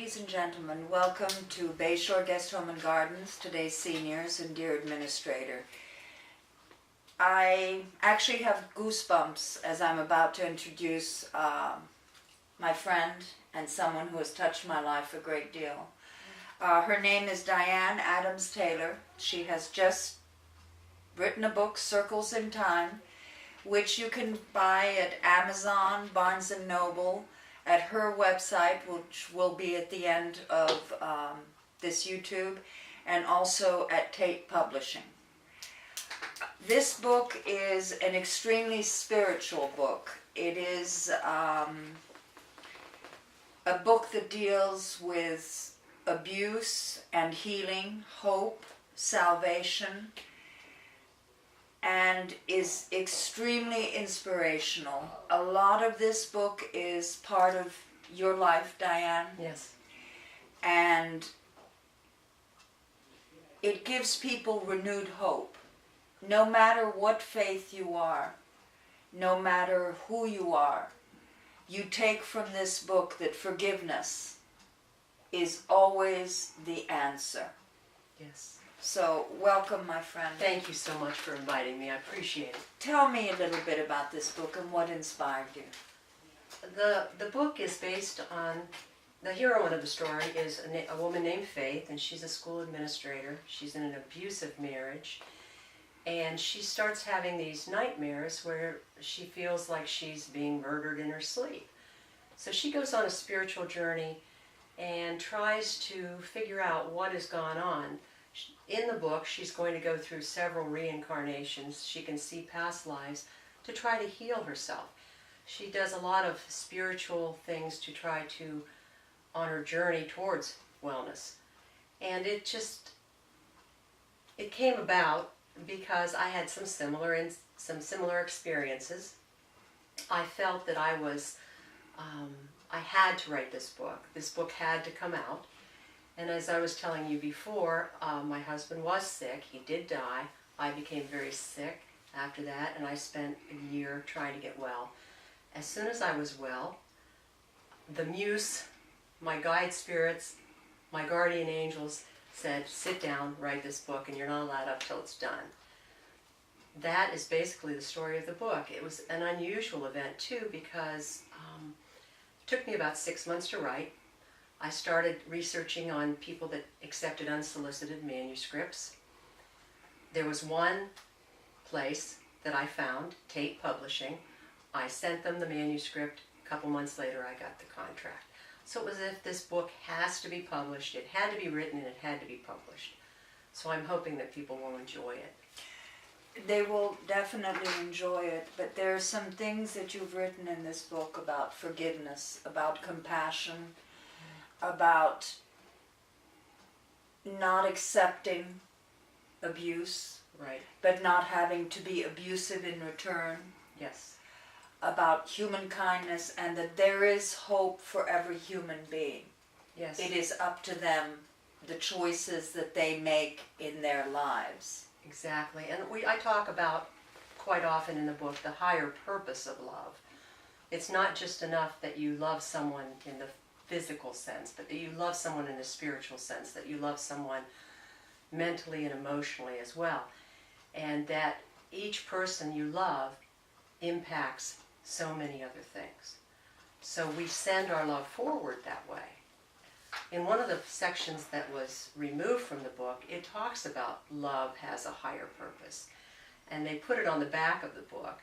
Ladies and gentlemen, welcome to Bayshore Guest Home and Gardens, today's seniors and dear administrator. I actually have goosebumps as I'm about to introduce my friend and someone who has touched my life a great deal. Her name is Diane Adams Taylor. She has just written a book, Circles in Time, which you can buy at Amazon, Barnes & Noble, at her website, which will be at the end of this YouTube, and also at Tate Publishing. This book is an extremely spiritual book. It is a book that deals with abuse and healing, hope, salvation, and is extremely inspirational. A lot of this book is part of your life, Diane. Yes. And it gives people renewed hope. No matter what faith you are, no matter who you are, you take from this book that forgiveness is always the answer. Yes. So, welcome, my friend. Thank you so much for inviting me. I appreciate it. Tell me a little bit about this book and what inspired you. The book is based on, the heroine of the story is a woman named Faith, and she's a school administrator. She's in an abusive marriage, and she starts having these nightmares where she feels like she's being murdered in her sleep. So she goes on a spiritual journey and tries to figure out what has gone on. In the book, she's going to go through several reincarnations. She can see past lives to try to heal herself. She does a lot of spiritual things to try to, on her journey towards wellness. And it came about because I had some similar experiences. I felt that I had to write this book. This book had to come out. And as I was telling you before, my husband was sick. He did die. I became very sick after that, and I spent a year trying to get well. As soon as I was well, the muse, my guide spirits, my guardian angels said, sit down, write this book, and you're not allowed up till it's done. That is basically the story of the book. It was an unusual event, too, because it took me about 6 months to write. I started researching on people that accepted unsolicited manuscripts. There was one place that I found, Tate Publishing. I sent them the manuscript. A couple months later, I got the contract. So it was as if this book has to be published. It had to be written and it had to be published. So I'm hoping that people will enjoy it. They will definitely enjoy it, but there are some things that you've written in this book about forgiveness, about compassion, about not accepting abuse, right, but not having to be abusive in return. Yes. About human kindness, and that there is hope for every human being. Yes. It is up to them, the choices that they make in their lives. Exactly. And I talk about quite often in the book the higher purpose of love. It's not just enough that you love someone in the physical sense, but that you love someone in a spiritual sense, that you love someone mentally and emotionally as well, and that each person you love impacts so many other things. So we send our love forward that way. In one of the sections that was removed from the book, it talks about love has a higher purpose, and they put it on the back of the book,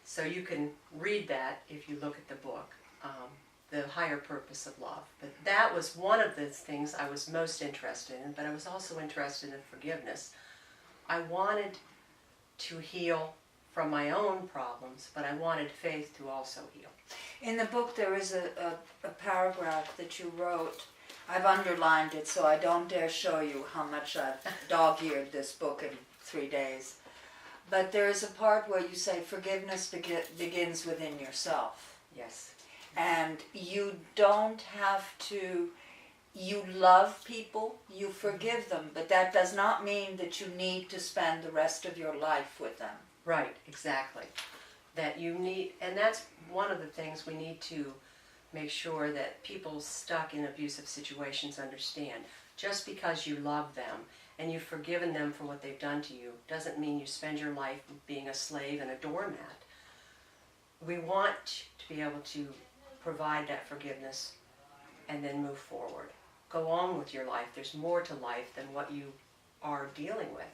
so you can read that if you look at the book. The higher purpose of love. But that was one of the things I was most interested in, but I was also interested in forgiveness. I wanted to heal from my own problems, but I wanted Faith to also heal. In the book there is a paragraph that you wrote. I've underlined it so I don't dare show you how much I've dog-eared this book in 3 days. But there is a part where you say forgiveness begins within yourself. Yes. And you don't have to, you love people, you forgive them, but that does not mean that you need to spend the rest of your life with them. Right, exactly. That you need, and that's one of the things we need to make sure that people stuck in abusive situations understand. Just because you love them and you've forgiven them for what they've done to you doesn't mean you spend your life being a slave and a doormat. We want to be able to provide that forgiveness and then move forward. Go on with your life. There's more to life than what you are dealing with.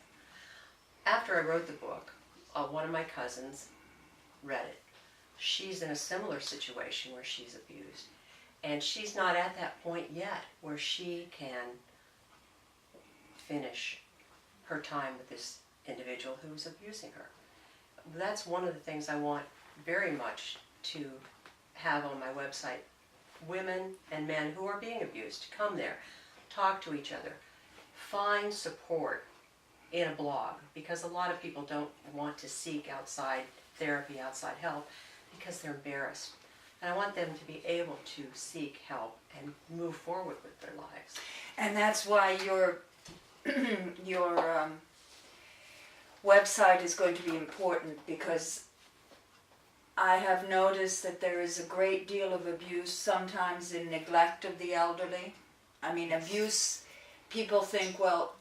After I wrote the book, one of my cousins read it. She's in a similar situation where she's abused. And she's not at that point yet where she can finish her time with this individual who's abusing her. That's one of the things I want very much to have on my website. Women and men who are being abused, come there, talk to each other, find support in a blog, because a lot of people don't want to seek outside therapy, outside help, because they're embarrassed. And I want them to be able to seek help and move forward with their lives. And that's why your website is going to be important, because I have noticed that there is a great deal of abuse, sometimes in neglect of the elderly. I mean, abuse, people think, well,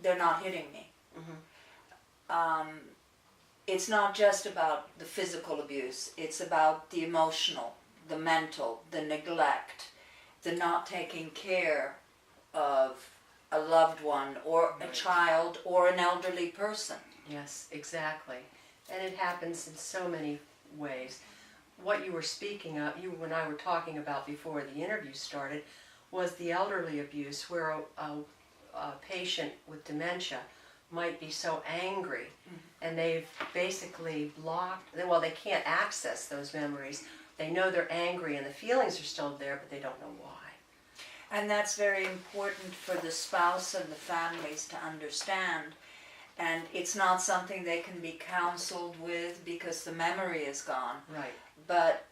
they're not hitting me. Mm-hmm. It's not just about the physical abuse, it's about the emotional, the mental, the neglect, the not taking care of a loved one or a child or an elderly person. Yes, exactly. And it happens in so many ways. What you were speaking of, you and I were talking about before the interview started, was the elderly abuse, where a patient with dementia might be so angry, and they've basically blocked, well, they can't access those memories. They know they're angry and the feelings are still there, but they don't know why. And that's very important for the spouse and the families to understand. And it's not something they can be counseled with because the memory is gone. Right. But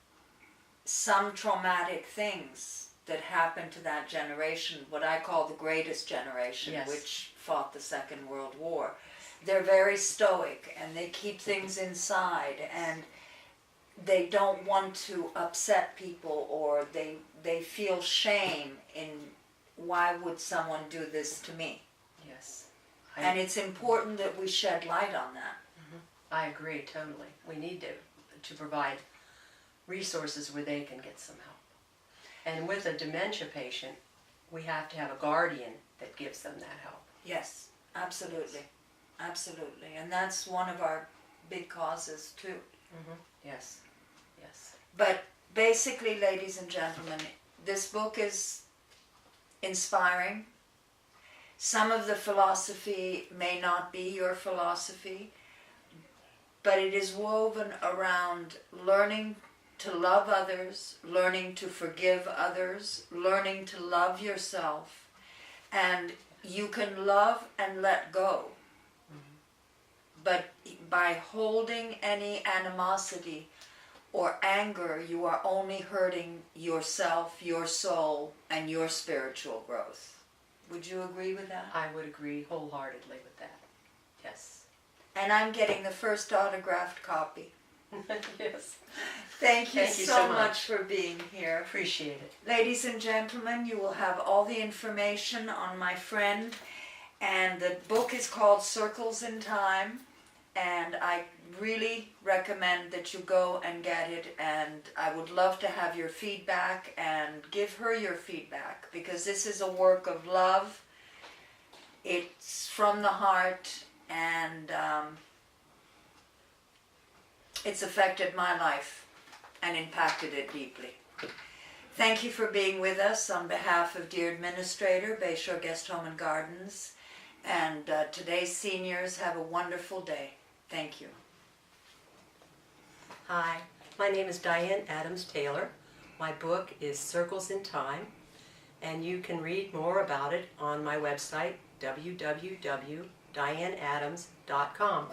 some traumatic things that happened to that generation, what I call the greatest generation, yes, which fought the Second World War, they're very stoic and they keep things inside, and they don't want to upset people, or they feel shame in, why would someone do this to me? Yes. And it's important that we shed light on that. Mm-hmm. I agree totally. We need to provide resources where they can get some help. And with a dementia patient, we have to have a guardian that gives them that help. Yes, absolutely. Absolutely. And that's one of our big causes too. Mm-hmm. Yes. Yes. But basically, ladies and gentlemen, this book is inspiring. Some of the philosophy may not be your philosophy, but it is woven around learning to love others, learning to forgive others, learning to love yourself. And you can love and let go. Mm-hmm. But by holding any animosity or anger, you are only hurting yourself, your soul, and your spiritual growth. Would you agree with that? I would agree wholeheartedly with that. Yes. And I'm getting the first autographed copy. Yes. Thank you so much for being here. Appreciate it. Ladies and gentlemen, you will have all the information on my friend, and the book is called Circles in Time, and I really recommend that you go and get it, and I would love to have your feedback, and give her your feedback, because this is a work of love. It's from the heart, and it's affected my life and impacted it deeply. Thank you for being with us on behalf of Dear Administrator, Bayshore Guest Home and Gardens, and today's seniors. Have a wonderful day. Thank you. Hi, my name is Diane Adams Taylor. My book is Circles in Time, and you can read more about it on my website, www.dianeadams.com.